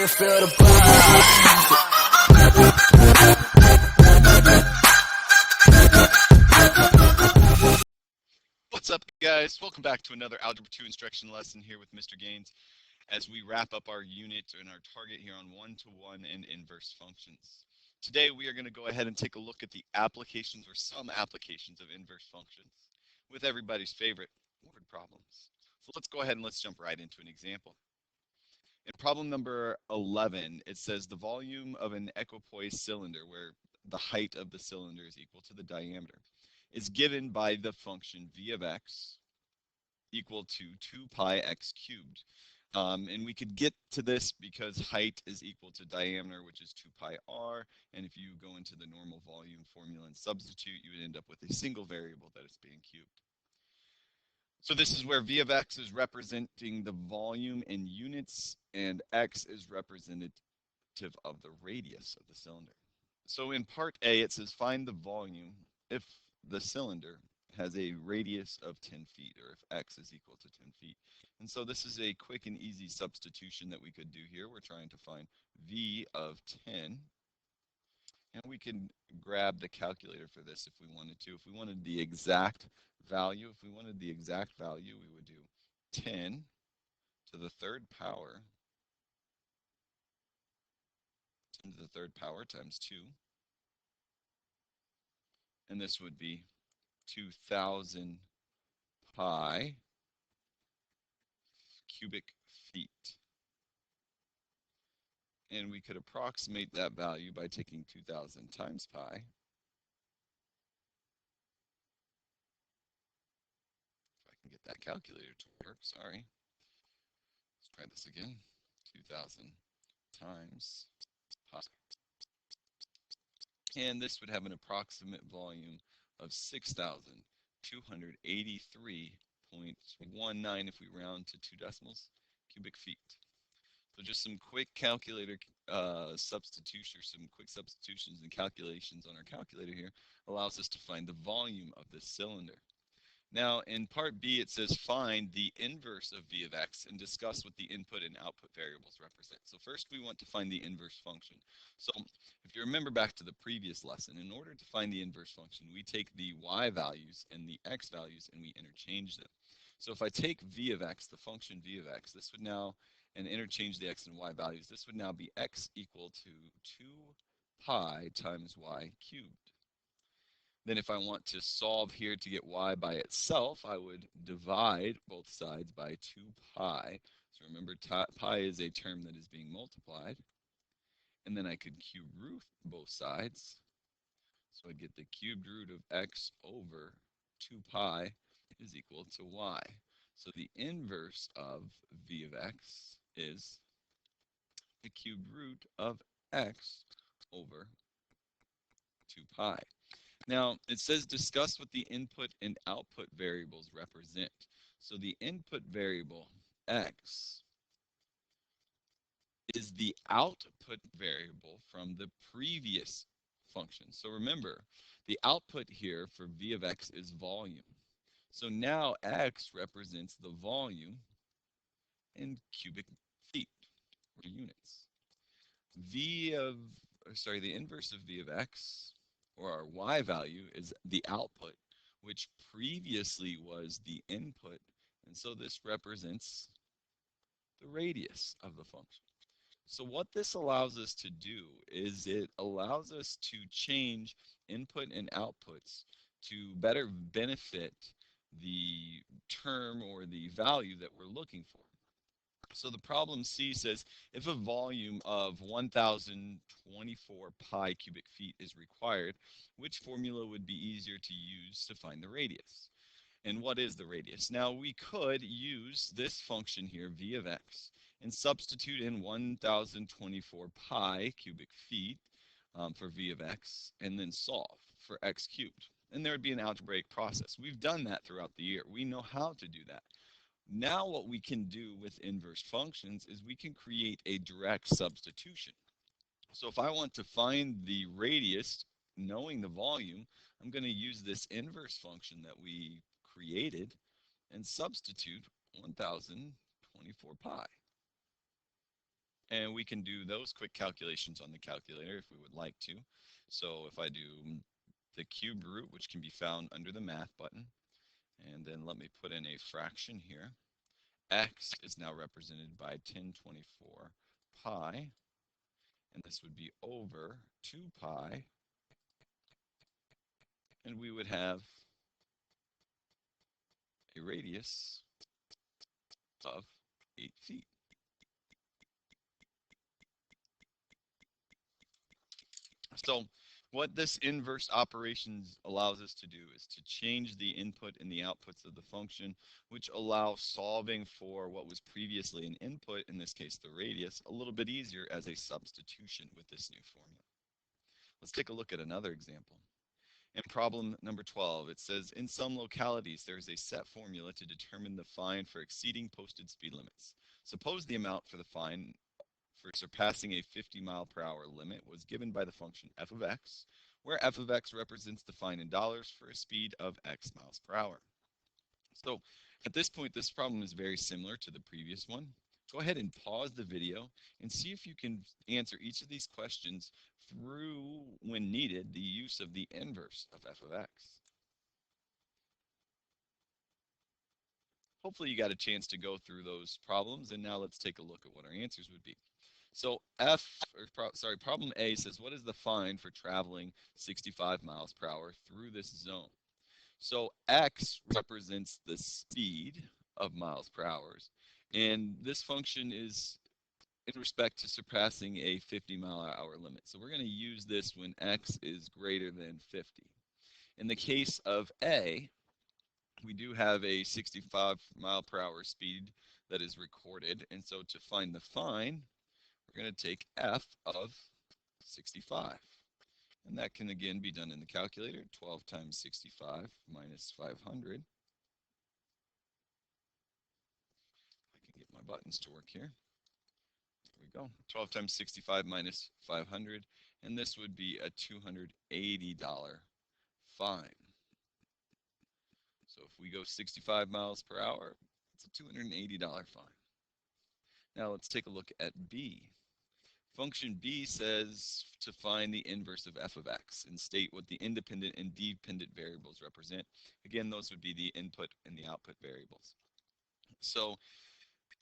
feel the vibe. What's up, guys? Welcome back to another Algebra 2 instruction lesson here with Mr. Gaines as we wrap up our unit and our target here on one-to-one and inverse functions. Today we are going to go ahead and take a look at the applications or some applications of inverse functions with everybody's favorite word problems. So let's go ahead and let's jump right into an example. In problem number 11, it says the volume of an equipoise cylinder, where the height of the cylinder is equal to the diameter, is given by the function v of x equal to 2 pi x cubed. And we could get to this because height is equal to diameter, which is 2 pi r. And if you go into the normal volume formula and substitute, you would end up with a single variable that is being cubed. So this is where v of x is representing the volume in units, and x is representative of the radius of the cylinder. So in part A, it says find the volume if the cylinder has a radius of 10 feet, or if x is equal to 10 feet. And so this is a quick and easy substitution that we could do here. We're trying to find v of 10. And we can grab the calculator for this if we wanted to. If we wanted the exact value, we would do 10 to the third power, 10 to the third power times 2. And this would be 2,000 pi cubic feet. And we could approximate that value by taking 2,000 times pi. If I can get that calculator to work, sorry. Let's try this again. 2,000 times pi. And this would have an approximate volume of 6,283.19 if we round to 2 decimals cubic feet. So just some quick calculator substitution, or some quick substitutions and calculations on our calculator here allows us to find the volume of this cylinder. Now in part B, it says find the inverse of v of x and discuss what the input and output variables represent. So first we want to find the inverse function. So if you remember back to the previous lesson, in order to find the inverse function, we take the y values and the x values and we interchange them. So if I take v of x, the function v of x, this would now, and interchange the x and y values, this would now be x equal to 2 pi times y cubed. Then if I want to solve here to get y by itself, I would divide both sides by 2 pi. So remember, pi is a term that is being multiplied. And then I could cube root both sides. So I'd get the cubed root of x over 2 pi is equal to y. So the inverse of v of x is the cubed root of x over 2 pi. Now, it says discuss what the input and output variables represent. So the input variable, x, is the output variable from the previous function. So remember, the output here for v of x is volume. So now x represents the volume in cubic feet, or units. The inverse of v of x, or our y value, is the output, which previously was the input. And so this represents the radius of the function. So what this allows us to do is it allows us to change input and outputs to better benefit the term or the value that we're looking for. So the problem C says if a volume of 1,024 pi cubic feet is required, which formula would be easier to use to find the radius? And what is the radius? Now we could use this function here, v of x, and substitute in 1,024 pi cubic feet for v of x, and then solve for x cubed. And there would be an algebraic process. We've done that throughout the year. We know how to do that. Now what we can do with inverse functions is we can create a direct substitution. So if I want to find the radius, knowing the volume, I'm going to use this inverse function that we created and substitute 1,024 pi. And we can do those quick calculations on the calculator if we would like to. So if I do the cube root, which can be found under the math button, and then let me put in a fraction here. X is now represented by 1024 pi, and this would be over 2 pi, and we would have a radius of 8 feet. So what this inverse operations allows us to do is to change the input and the outputs of the function, which allows solving for what was previously an input, in this case the radius, a little bit easier as a substitution with this new formula. Let's take a look at another example. In problem number 12, it says, in some localities, there is a set formula to determine the fine for exceeding posted speed limits. Suppose the amount for the fine for surpassing a 50-mile-per-hour limit was given by the function f of x, where f of x represents the fine in dollars for a speed of x miles per hour. So at this point, this problem is very similar to the previous one. Go ahead and pause the video and see if you can answer each of these questions through, when needed, the use of the inverse of f of x. Hopefully you got a chance to go through those problems, and now let's take a look at what our answers would be. So problem A says, what is the fine for traveling 65 miles per hour through this zone? So x represents the speed of miles per hour, and this function is in respect to surpassing a 50-mile-per-hour limit. So we're going to use this when x is greater than 50. In the case of A, we do have a 65-mile-per-hour speed that is recorded, and so to find the fine, we're going to take f of 65. And that can again be done in the calculator. 12 times 65 minus 500. I can get my buttons to work here. There we go. 12 times 65 minus 500. And this would be a $280 fine. So if we go 65 miles per hour, it's a $280 fine. Now let's take a look at B. Function B says to find the inverse of f of x and state what the independent and dependent variables represent. Again, those would be the input and the output variables. So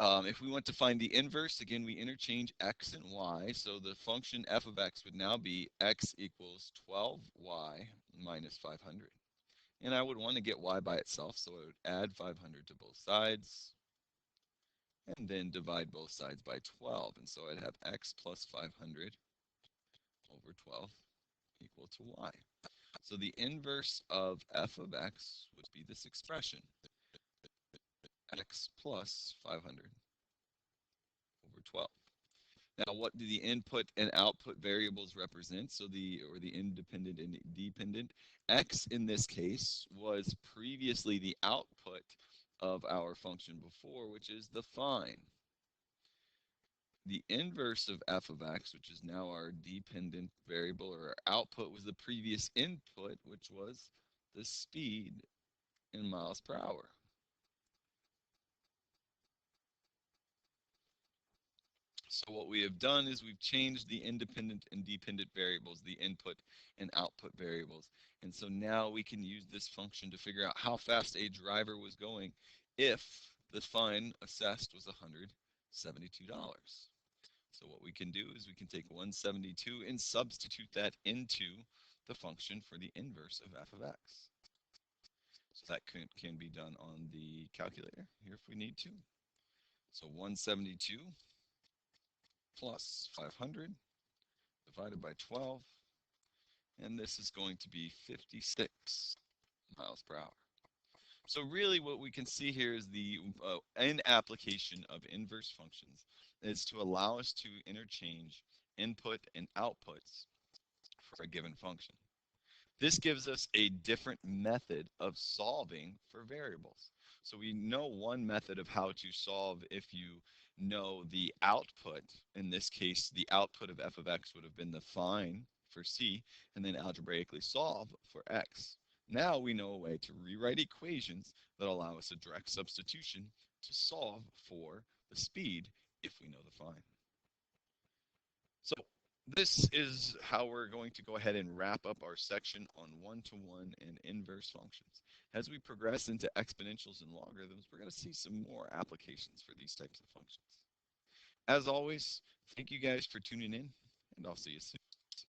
if we want to find the inverse, again, we interchange x and y. So the function f of x would now be x equals 12y minus 500. And I would want to get y by itself, so I would add 500 to both sides, and then divide both sides by 12. And so I'd have x plus 500 over 12 equal to y. So the inverse of f of x would be this expression, x plus 500 over 12. Now, what do the input and output variables represent? So the independent and dependent. X in this case was previously the output of our function before, which is the fine. The inverse of f of x, which is now our dependent variable, or our output, was the previous input, which was the speed in miles per hour. So what we have done is we've changed the independent and dependent variables, the input and output variables. And so now we can use this function to figure out how fast a driver was going if the fine assessed was $172. So what we can do is we can take 172 and substitute that into the function for the inverse of f of x. So that can be done on the calculator here if we need to. So 172 plus 500 divided by 12, and this is going to be 56 miles per hour. So really what we can see here is the end application of inverse functions is to allow us to interchange input and outputs for a given function. This gives us a different method of solving for variables. So we know one method of how to solve if you know the output. In this case, the output of f of x would have been the fine for c, and then algebraically solve for x. Now we know a way to rewrite equations that allow us a direct substitution to solve for the speed if we know the fine. So this is how we're going to go ahead and wrap up our section on one-to-one and inverse functions. As we progress into exponentials and logarithms, we're going to see some more applications for these types of functions. As always, thank you guys for tuning in, and I'll see you soon.